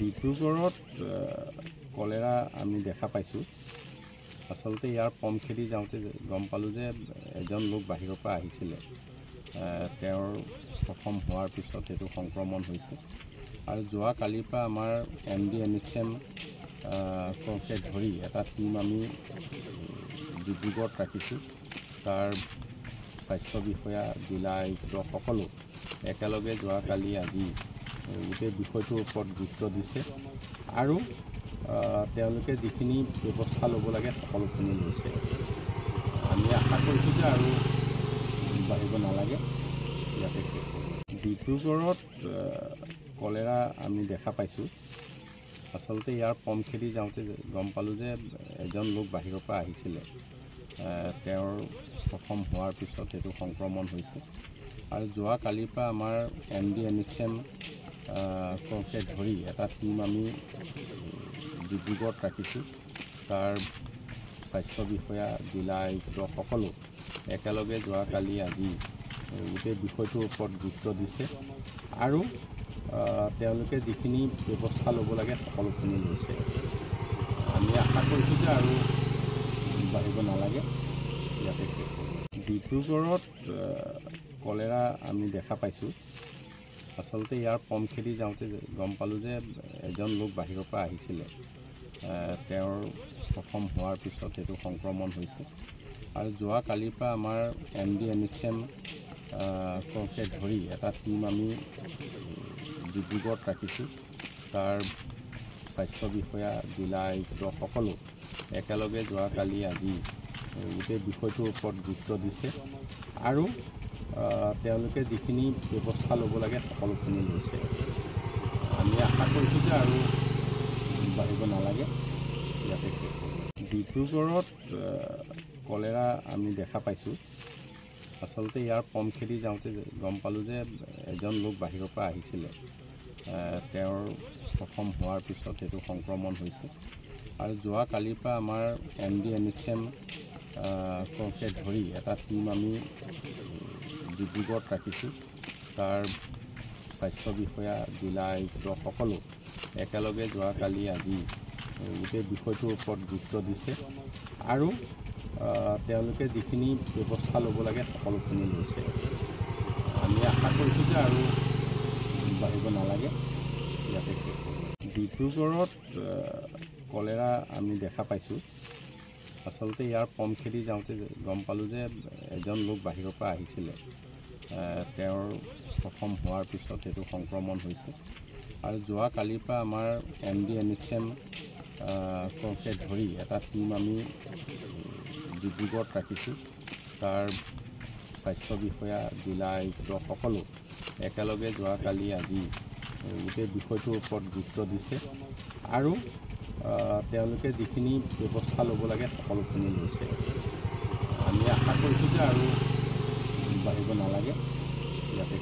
ডিব্ৰুগড়ত কলেৰা আমি দেখা পাইছোঁ। আচলতে ইয়াৰ পম খেদি যাওঁতে গম পালোঁ যে এজন লোক বাহিৰৰ পৰা আহিছিলে। তেওঁৰ প্ৰথম হোৱাৰ পিছত এইটো সংক্ৰমণ হৈছে আৰু যোৱা কালিৰ পৰা আমাৰ MD-NHM কে ধৰি এটা টীম আমি ডিব্ৰুগড়ত ৰাখিছোঁ। তাৰ স্বাস্থ্য বিষয়া, জিলা আয়ুক্ত সকলো একেলগে যোৱাকালি আজি গোটেই বিষয়টোৰ ওপৰত গুৰুত্ব দিছে আৰু তেওঁলোকে যিখিনি ব্যৱস্থা ল'ব লাগে সকলোখিনি লৈছে। আমি আশা কৰিছোঁ যে আৰু বাঢ়িব নালাগে। ইয়াতে ডিব্ৰুগড়ত কলেৰা আমি দেখা পাইছোঁ। আচলতে ইয়াৰ পম খেদি যাওঁতে গম পালোঁ যে এজন লোক বাহিৰৰ পৰা আহিছিলে। তেওঁৰ প্ৰথম হোৱাৰ পিছত এইটো সংক্ৰমণ হৈছে আৰু যোৱা কালিৰ পৰা আমাৰ MD-NHM কে ধৰি এটা টীম আমি ডিব্ৰুগড়ত ৰাখিছোঁ। তাৰ স্বাস্থ্য বিষয়া, জিলা আয়ুক্ত সকলো একেলগে যোৱাকালি আজি গোটেই বিষয়টোৰ ওপৰত গুৰুত্ব দিছে আৰু তেওঁলোকে যিখিনি ব্যৱস্থা ল'ব লাগে সকলোখিনি লৈছে। আমি আশা কৰিছোঁ যে আৰু বাঢ়িব নালাগে। ইয়াতে ডিব্ৰুগড়ত কলেৰা আমি দেখা পাইছোঁ। আচলতে ইয়াৰ পম খেদি যাওঁতে গম পালোঁ যে এজন লোক বাহিৰৰ পৰা আহিছিলে। তেওঁৰ প্ৰথম হোৱাৰ পিছত এইটো সংক্ৰমণ হৈছে আৰু যোৱা কালিৰ পৰা আমাৰ MD-NHM কে ধৰি এটা টীম আমি ডিব্ৰুগড়ত ৰাখিছোঁ। তাৰ স্বাস্থ্য বিষয়া, জিলা আয়ুক্ত সকলো একেলগে যোৱাকালি আজি গোটেই বিষয়টোৰ ওপৰত গুৰুত্ব দিছে আৰু তেওঁলোকে যিখিনি ব্যৱস্থা ল'ব লাগে সকলোখিনি লৈছে। আমি আশা কৰিছোঁ যে আৰু বাঢ়িব নালাগে। ইয়াতে ডিব্ৰুগড়ত কলেৰা আমি দেখা পাইছোঁ। আচলতে ইয়াৰ পম খেদি যাওঁতে গম পালোঁ যে এজন লোক বাহিৰৰ পৰা আহিছিলে। তেওঁৰ প্ৰথম হোৱাৰ পিছত এইটো সংক্ৰমণ হৈছে আৰু যোৱা কালিৰ পৰা আমাৰ MD-NHM কে ধৰি এটা টীম আমি ডিব্ৰুগড়ত ৰাখিছোঁ। তাৰ স্বাস্থ্য বিষয়া, জিলা আয়ুক্ত সকলো একেলগে যোৱাকালি আজি গোটেই বিষয়টোৰ ওপৰত গুৰুত্ব দিছে আৰু তেওঁলোকে যিখিনি ব্যৱস্থা ল'ব লাগে সকলোখিনি লৈছে। আমি আশা কৰিছোঁ যে আৰু বাঢ়িব নালাগে। ইয়াতে ডিব্ৰুগড়ত কলেৰা আমি দেখা পাইছোঁ। আচলতে ইয়াৰ পম খেদি যাওঁতে গম পালোঁ যে এজন লোক বাহিৰৰ পৰা আহিছিলে। তেওঁৰ প্ৰথম হোৱাৰ পিছত এইটো সংক্ৰমণ হৈছে আৰু যোৱা কালিৰ পৰা আমাৰ MD-NHM কে ধৰি এটা টীম আমি ডিব্ৰুগড়ত ৰাখিছোঁ। তাৰ স্বাস্থ্য বিষয়া, জিলা আয়ুক্ত সকলো একেলগে যোৱাকালি আজি গোটেই বিষয়টোৰ ওপৰত গুৰুত্ব দিছে আৰু তেওঁলোকে যিখিনি ব্যৱস্থা ল'ব লাগে সকলোখিনি লৈছে। আমি আশা কৰিছোঁ যে আৰু বাঢ়িব নালাগে। ইয়াতে